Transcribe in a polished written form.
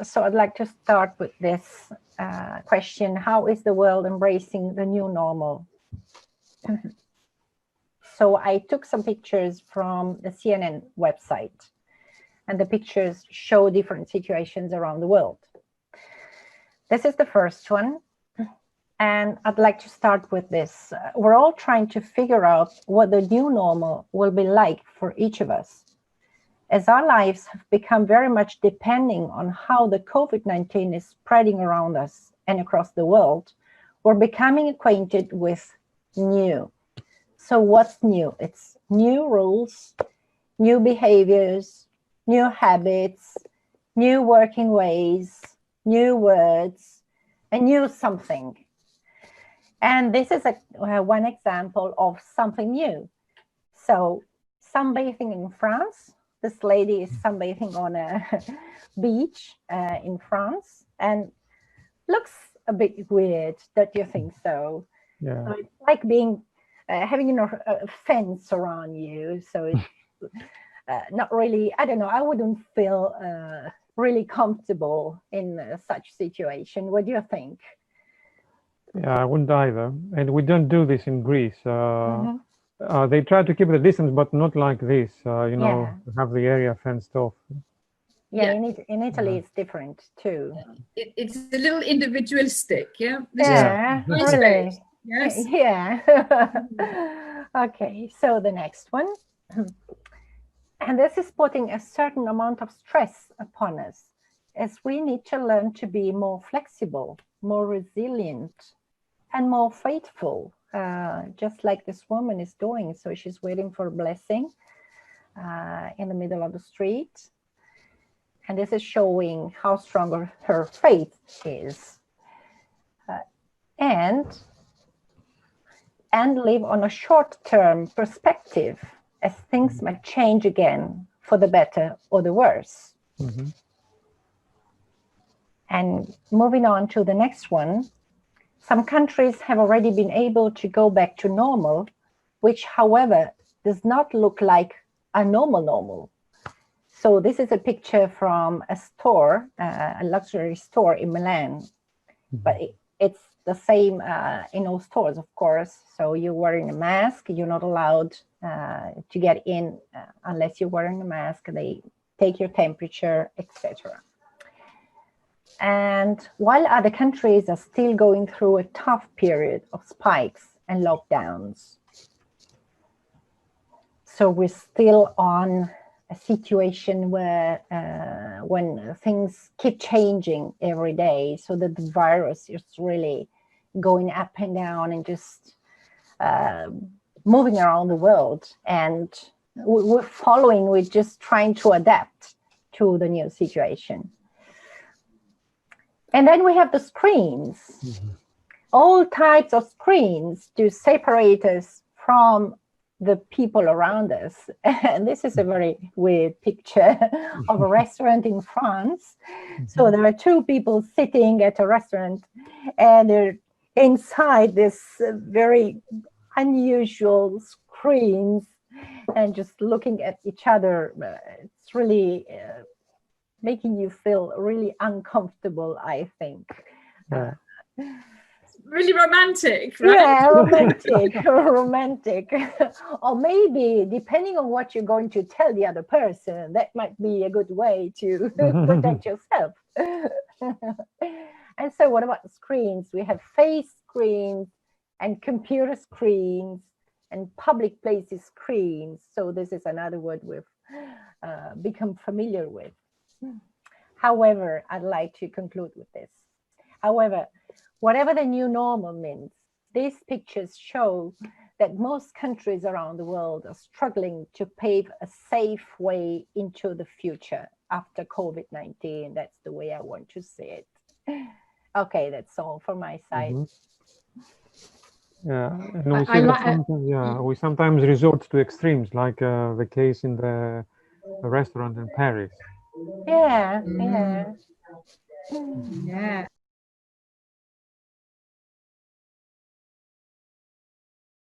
So I'd like to start with this question. How is the world embracing the new normal? So I took some pictures from the CNN website, and the pictures show different situations around the world. This is the first one, and I'd like to start with this. We're all trying to figure out what the new normal will be like for each of us, as our lives have become very much depending on how the COVID-19 is spreading around us and across the world. We're becoming acquainted with new. So what's new? It's new rules, new behaviors, new habits, new working ways, new words, and new something. And this is one example of something new. So sunbathing in France. This lady is sunbathing on a beach in France, and looks a bit weird, don't you think so? Yeah. So it's like being having a fence around you. So it's not really, I don't know, I wouldn't feel really comfortable in such situation. What do you think? Yeah, I wouldn't either. And we don't do this in Greece. They try to keep the distance, but not like this, you know, have the area fenced off. Yeah, in Italy it's different too. It's a little individualistic, yeah? Yeah, really. Yes. Yeah. Okay, so the next one. And this is putting a certain amount of stress upon us, as we need to learn to be more flexible, more resilient, and more faithful, just like this woman is doing. So she's waiting for a blessing in the middle of the street. And this is showing how strong her faith is. And live on a short-term perspective, as things might change again for the better or the worse. And moving on to the next one, some countries have already been able to go back to normal, which, however, does not look like a normal. So this is a picture from a store, a luxury store in Milan, but it's the same in all stores, of course. So you're wearing a mask, you're not allowed to get in unless you're wearing a mask. They take your temperature, etc. And while other countries are still going through a tough period of spikes and lockdowns. So we're still on a situation where when things keep changing every day, so that the virus is really going up and down and just moving around the world. And we're just trying to adapt to the new situation. And then we have the screens, all types of screens to separate us from the people around us. And this is a very weird picture of a restaurant in France. So there are two people sitting at a restaurant, and they're inside this very unusual screens and just looking at each other. It's really making you feel really uncomfortable, I think. Really romantic, right? Yeah, romantic. Or maybe, depending on what you're going to tell the other person, that might be a good way to protect yourself. And so what about the screens? We have face screens and computer screens and public places screens. So this is another word we've become familiar with. However, I'd like to conclude with this. However, whatever the new normal means, these pictures show that most countries around the world are struggling to pave a safe way into the future after COVID-19. That's the way I want to see it. Okay, that's all from my side. Yeah, and we see that sometimes, we sometimes resort to extremes, like the case in the restaurant in Paris. Yeah. Yeah.